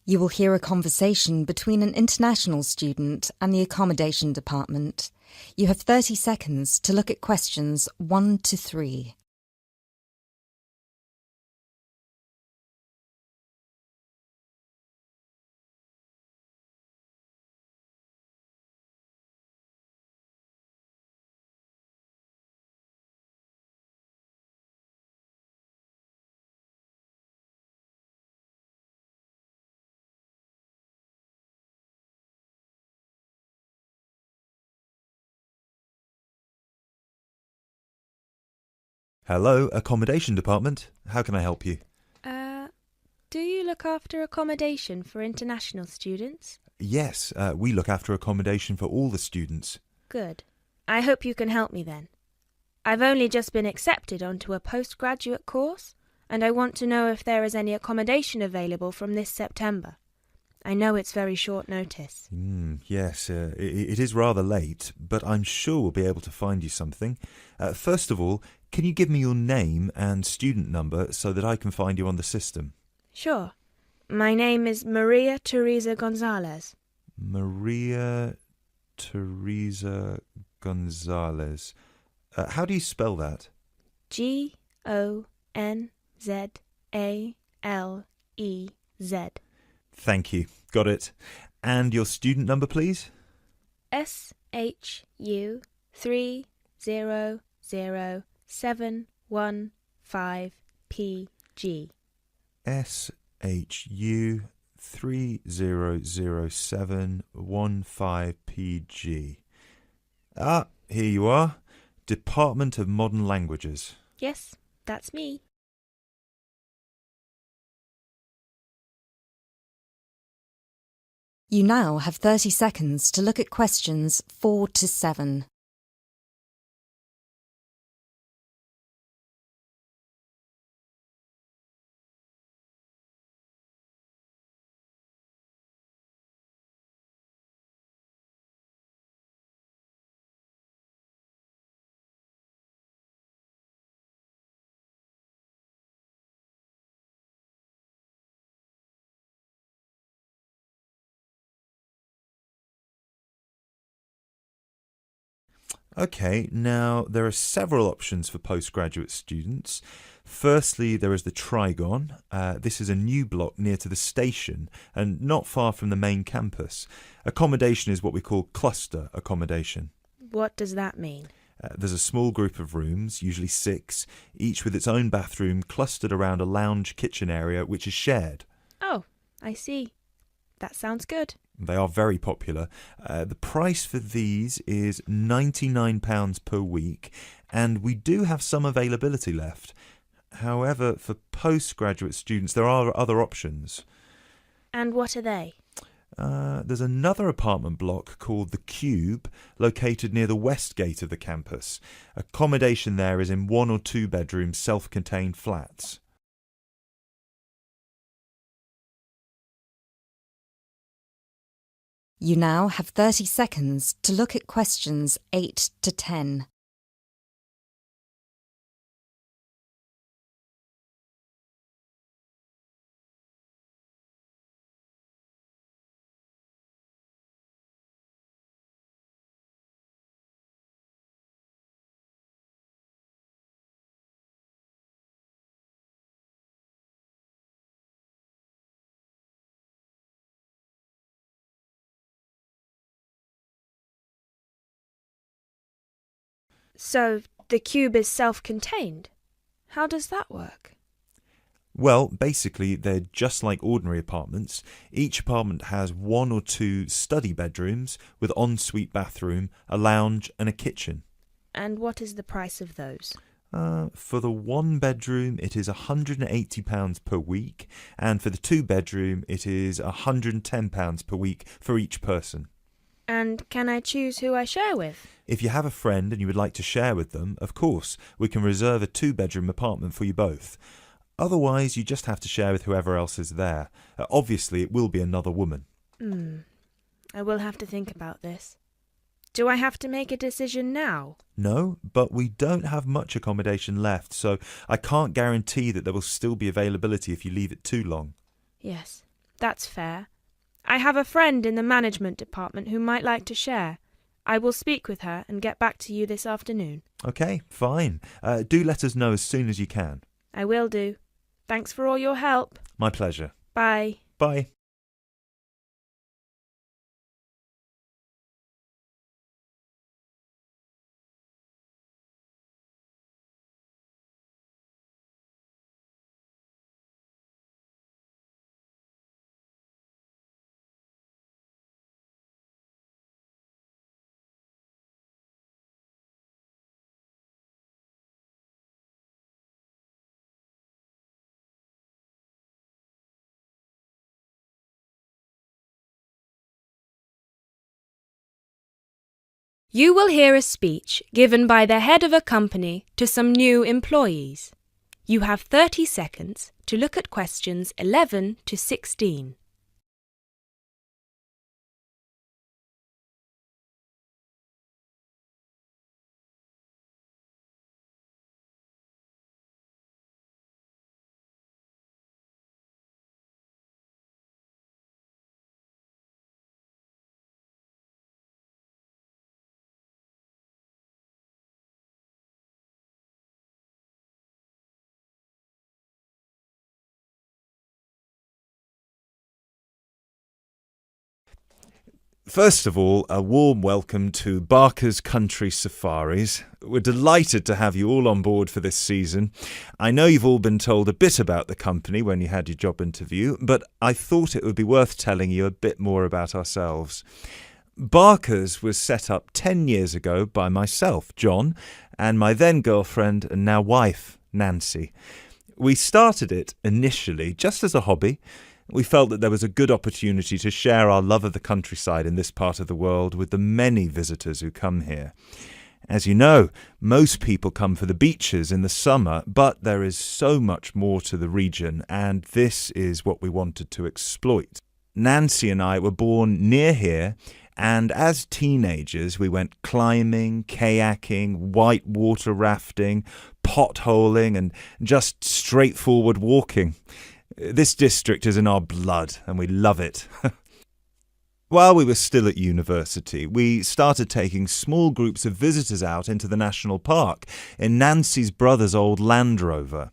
You will hear a conversation between an international student and the accommodation department. You have 30 seconds to look at questions 1 to 3. Hello, accommodation department. How can I help you? Do you look after accommodation for international students? Yes, we look after accommodation for all the students. Good. I hope you can help me then. I've only just been accepted onto a postgraduate course, and I want to know if there is any accommodation available from this September. I know it's very short notice. Yes, it is rather late, but I'm sure we'll be able to find you something. First of all, can you give me your name and student number so that I can find you on the system? Sure. My name is Maria Teresa Gonzalez. Maria Teresa Gonzalez. How do you spell that? Gonzalez. Thank you. Got it. And your student number, please? SHU 300715PG. SHU 300715PG. Ah, here you are. Department of Modern Languages. Yes, that's me. You now have 30 seconds to look at questions 4 to 7. Okay, now there are several options for postgraduate students. Firstly, there is the Trigon. This is a new block near to the station and not far from the main campus. Accommodation is what we call cluster accommodation. What does that mean? There's a small group of rooms, usually 6, each with its own bathroom clustered around a lounge kitchen area which is shared. Oh, I see. That sounds good. They are very popular. The price for these is £99 per week, and we do have some availability left. However, for postgraduate students, there are other options. And what are they? There's another apartment block called The Cube, located near the west gate of the campus. Accommodation there is in 1 or 2 bedroom self-contained flats. You now have 30 seconds to look at questions 8 to 10. So, the cube is self-contained? How does that work? Well, basically, they're just like ordinary apartments. Each apartment has 1 or 2 study bedrooms with ensuite bathroom, a lounge and a kitchen. And what is the price of those? For the 1 bedroom, it is £180 per week, and for the 2 bedroom, it is £110 per week for each person. And can I choose who I share with? If you have a friend and you would like to share with them, of course, we can reserve a 2-bedroom apartment for you both. Otherwise, you just have to share with whoever else is there. Obviously, it will be another woman. I will have to think about this. Do I have to make a decision now? No, but we don't have much accommodation left, so I can't guarantee that there will still be availability if you leave it too long. Yes, That's fair. I have a friend in the management department who might like to share. I will speak with her and get back to you this afternoon. Okay, fine. Do let us know as soon as you can. I will do. Thanks for all your help. My pleasure. Bye. Bye. You will hear a speech given by the head of a company to some new employees. You have 30 seconds to look at questions 11 to 16. First of all, a warm welcome to Barker's Country Safaris. We're delighted to have you all on board for this season. I know you've all been told a bit about the company when you had your job interview, but I thought it would be worth telling you a bit more about ourselves. Barker's was set up 10 years ago by myself, John, and my then girlfriend and now wife, Nancy. We started it initially just as a hobby. We felt that there was a good opportunity to share our love of the countryside in this part of the world with the many visitors who come here. As you know, most people come for the beaches in the summer, but there is so much more to the region, and this is what we wanted to exploit. Nancy and I were born near here, and as teenagers we went climbing, kayaking, whitewater rafting, potholing, and just straightforward walking. This district is in our blood, and we love it. While we were still at university, we started taking small groups of visitors out into the national park in Nancy's brother's old Land Rover.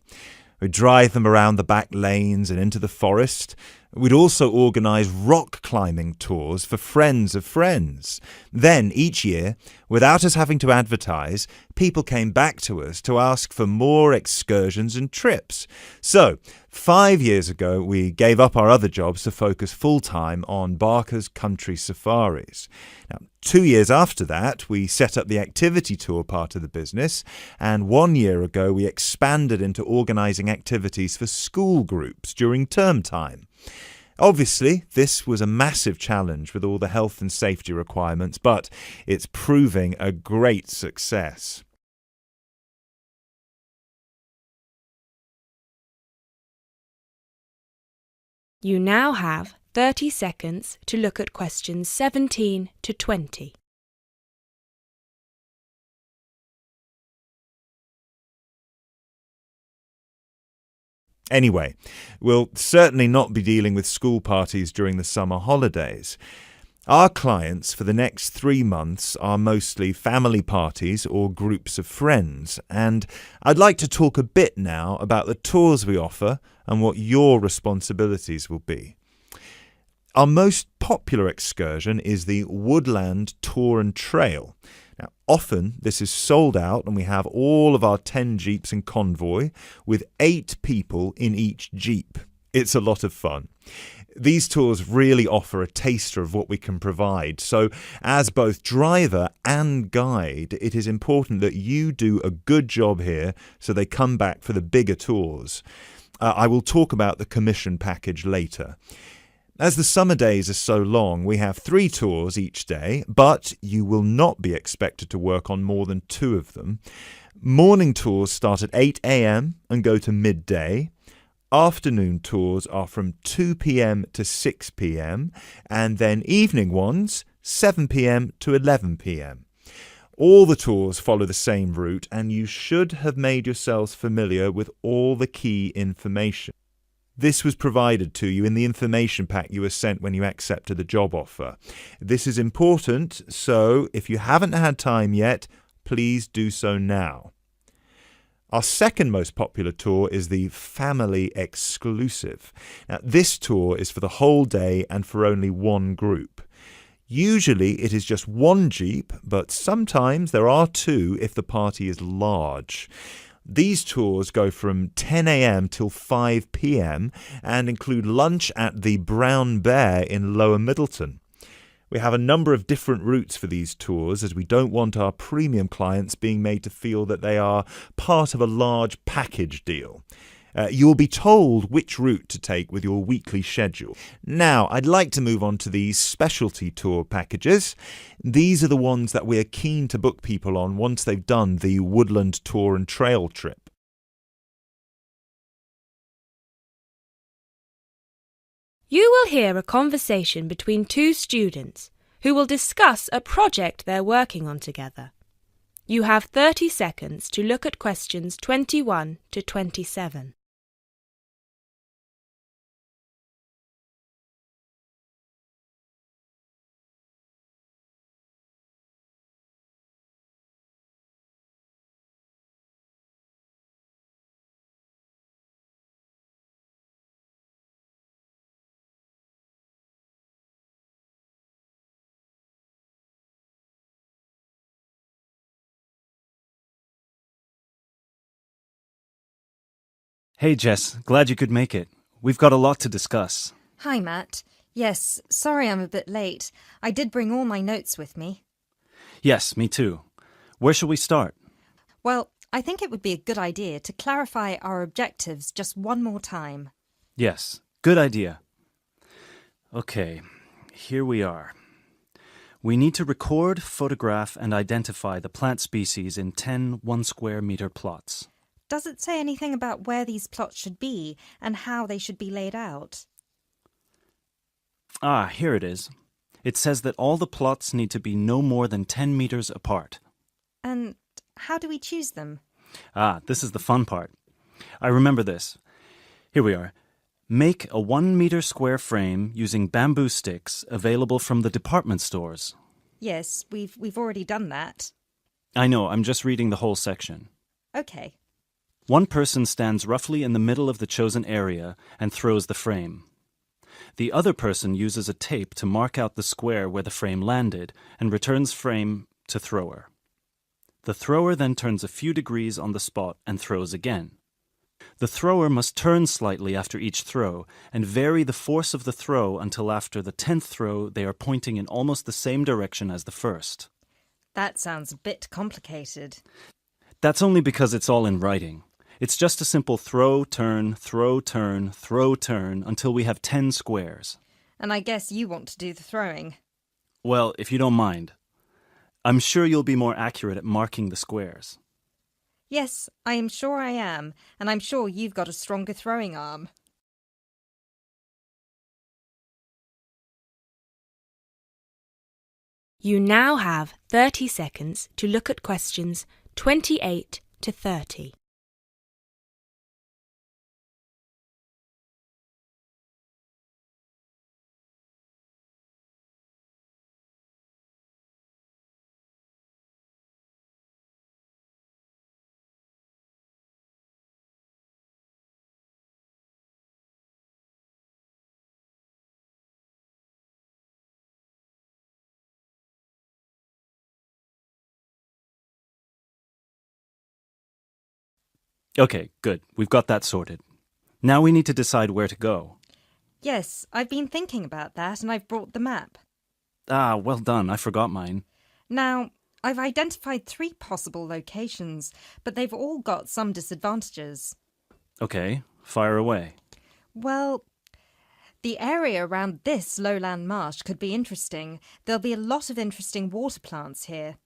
We'd drive them around the back lanes and into the forest. We'd also organise rock climbing tours for friends of friends. Then, each year, without us having to advertise, people came back to us to ask for more excursions and trips. So, 5 years ago, we gave up our other jobs to focus full-time on Barker's Country Safaris. Now, 2 years after that, we set up the activity tour part of the business, and 1 year ago, we expanded into organising activities for school groups during term time. Obviously, this was a massive challenge with all the health and safety requirements, but it's proving a great success. You now have 30 seconds to look at questions 17 to 20. Anyway, we'll certainly not be dealing with school parties during the summer holidays. Our clients for the next 3 months are mostly family parties or groups of friends, and I'd like to talk a bit now about the tours we offer and what your responsibilities will be. Our most popular excursion is the Woodland Tour and Trail. Now, often this is sold out and we have all of our 10 jeeps in convoy with 8 people in each jeep. It's a lot of fun. These tours really offer a taster of what we can provide. So as both driver and guide, it is important that you do a good job here so they come back for the bigger tours. I will talk about the commission package later. As the summer days are so long, we have 3 tours each day, but you will not be expected to work on more than 2 of them. Morning tours start at 8 a.m. and go to midday. Afternoon tours are from 2 p.m. to 6 p.m. and then evening ones 7 p.m. to 11 p.m. All the tours follow the same route, and you should have made yourselves familiar with all the key information. This was provided to you in the information pack you were sent when you accepted the job offer. This is important, so if you haven't had time yet, please do so now. Our second most popular tour is the Family Exclusive. Now, this tour is for the whole day and for only one group. Usually it is just one Jeep, but sometimes there are two if the party is large. These tours go from 10 a.m. till 5 p.m. and include lunch at the Brown Bear in Lower Middleton. We have a number of different routes for these tours as we don't want our premium clients being made to feel that they are part of a large package deal. You'll be told which route to take with your weekly schedule. Now, I'd like to move on to these specialty tour packages. These are the ones that we're keen to book people on once they've done the woodland tour and trail trip. You will hear a conversation between two students who will discuss a project they're working on together. You have 30 seconds to look at questions 21 to 27. Hey Jess, glad you could make it. We've got a lot to discuss. Hi, Matt. Yes, sorry I'm a bit late. I did bring all my notes with me. Yes, me too. Where shall we start? Well, I think it would be a good idea to clarify our objectives just one more time. Yes, good idea. Okay, here we are. We need to record, photograph, and identify the plant species in 10 1-square-meter plots. Does it say anything about where these plots should be and how they should be laid out? Ah, here it is. It says that all the plots need to be no more than 10 meters apart. And how do we choose them? Ah, this is the fun part. I remember this. Here we are. Make a 1-meter square frame using bamboo sticks available from the department stores. Yes, we've already done that. I know, I'm just reading the whole section. Okay. One person stands roughly in the middle of the chosen area and throws the frame. The other person uses a tape to mark out the square where the frame landed and returns frame to thrower. The thrower then turns a few degrees on the spot and throws again. The thrower must turn slightly after each throw and vary the force of the throw until after the 10th throw they are pointing in almost the same direction as the first. That sounds a bit complicated. That's only because it's all in writing. It's just a simple throw, turn, throw, turn, throw, turn until we have 10 squares. And I guess you want to do the throwing. Well, if you don't mind. I'm sure you'll be more accurate at marking the squares. Yes, I am sure I am, and I'm sure you've got a stronger throwing arm. You now have 30 seconds to look at questions 28 to 30. Okay, good. We've got that sorted. Now we need to decide where to go. Yes, I've been thinking about that and I've brought the map. Ah, well done. I forgot mine. Now, I've identified 3 possible locations, but they've all got some disadvantages. Okay, fire away. Well, the area around this lowland marsh could be interesting. There'll be a lot of interesting water plants here.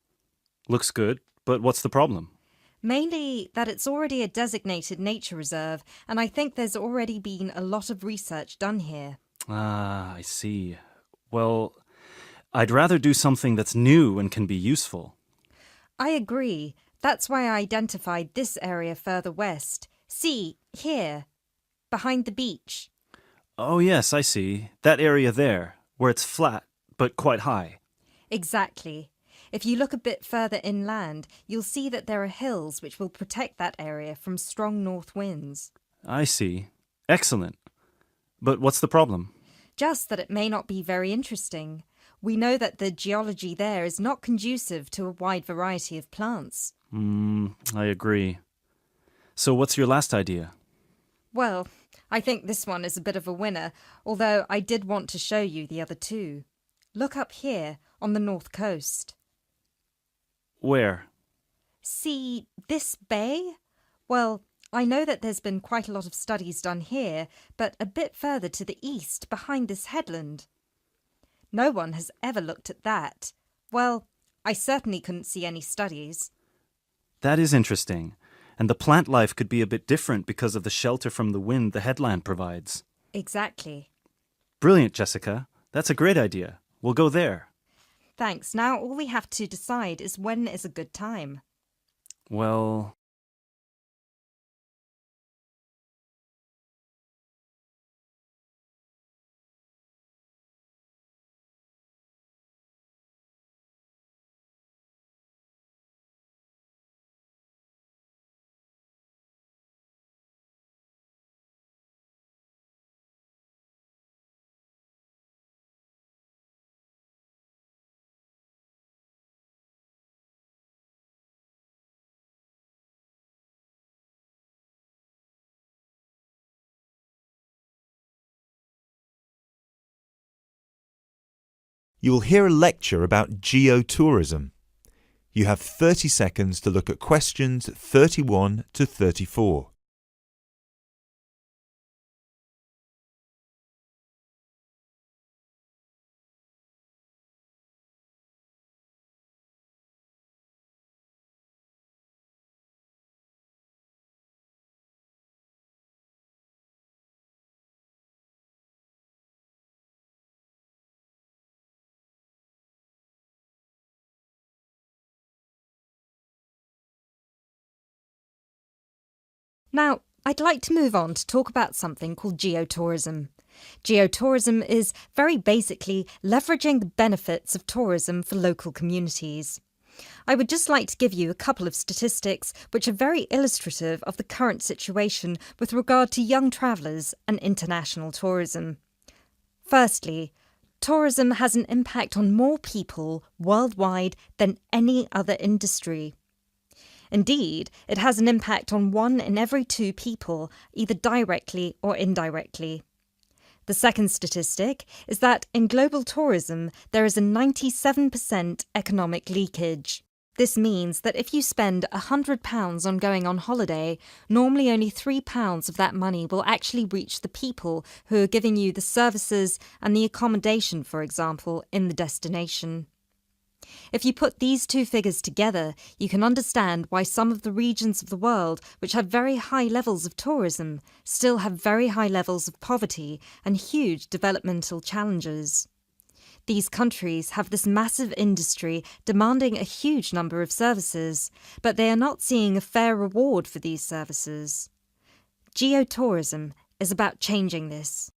Looks good, but what's the problem? Mainly that it's already a designated nature reserve, and I think there's already been a lot of research done here. Ah, I see. Well, I'd rather do something that's new and can be useful. I agree. That's why I identified this area further west. See, here. behind the beach. Oh, yes, I see. That area there, where it's flat, but quite high. Exactly. If you look a bit further inland, you'll see that there are hills which will protect that area from strong north winds. I see. Excellent. But what's the problem? Just that it may not be very interesting. We know that the geology there is not conducive to a wide variety of plants. I agree. So what's your last idea? Well, I think this one is a bit of a winner, although I did want to show you the other two. Look up here on the north coast. Where? See this bay? Well, I know that there's been quite a lot of studies done here, but a bit further to the east, behind this headland. No one has ever looked at that. Well, I certainly couldn't see any studies. That is interesting. And the plant life could be a bit different because of the shelter from the wind the headland provides. Exactly. Brilliant, Jessica. That's a great idea. We'll go there. Thanks. Now all we have to decide is when is a good time. Well... You will hear a lecture about geotourism. You have 30 seconds to look at questions 31 to 34. Now, I'd like to move on to talk about something called geotourism. Geotourism is very basically leveraging the benefits of tourism for local communities. I would just like to give you a couple of statistics which are very illustrative of the current situation with regard to young travellers and international tourism. Firstly, tourism has an impact on more people worldwide than any other industry. Indeed, it has an impact on 1 in every 2 people, either directly or indirectly. The second statistic is that in global tourism, there is a 97% economic leakage. This means that if you spend £100 on going on holiday, normally only £3 of that money will actually reach the people who are giving you the services and the accommodation, for example, in the destination. If you put these two figures together, you can understand why some of the regions of the world which have very high levels of tourism still have very high levels of poverty and huge developmental challenges. These countries have this massive industry demanding a huge number of services, but they are not seeing a fair reward for these services. Geotourism is about changing this.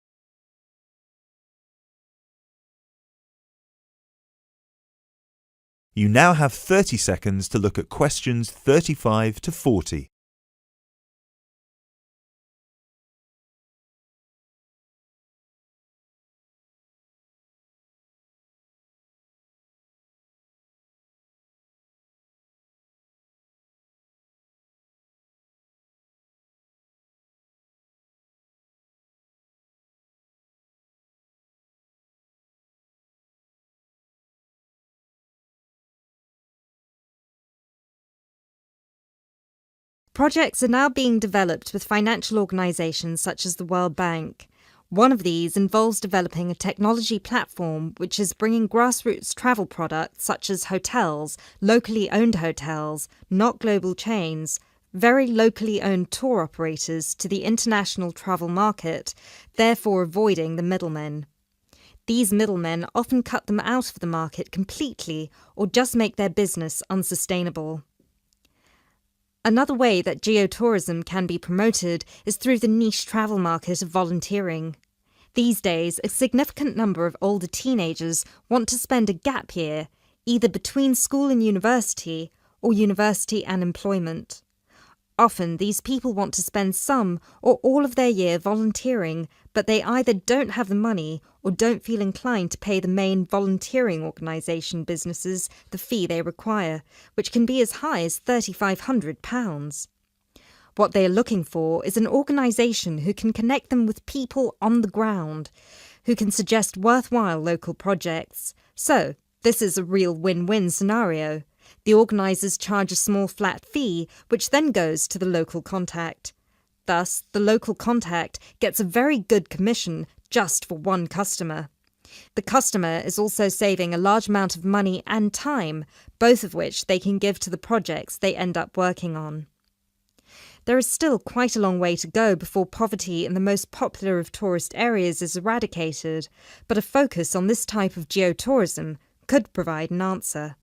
You now have 30 seconds to look at questions 35 to 40. Projects are now being developed with financial organisations such as the World Bank. One of these involves developing a technology platform which is bringing grassroots travel products such as hotels, locally owned hotels, not global chains, very locally owned tour operators to the international travel market, therefore avoiding the middlemen. These middlemen often cut them out of the market completely or just make their business unsustainable. Another way that geotourism can be promoted is through the niche travel market of volunteering. These days, a significant number of older teenagers want to spend a gap year, either between school and university or university and employment. Often, these people want to spend some or all of their year volunteering, but they either don't have the money or don't feel inclined to pay the main volunteering organisation businesses the fee they require, which can be as high as £3,500. What they are looking for is an organisation who can connect them with people on the ground, who can suggest worthwhile local projects. So, this is a real win-win scenario. The organisers charge a small flat fee, which then goes to the local contact. Thus, the local contact gets a very good commission just for one customer. The customer is also saving a large amount of money and time, both of which they can give to the projects they end up working on. There is still quite a long way to go before poverty in the most popular of tourist areas is eradicated, but a focus on this type of geotourism could provide an answer.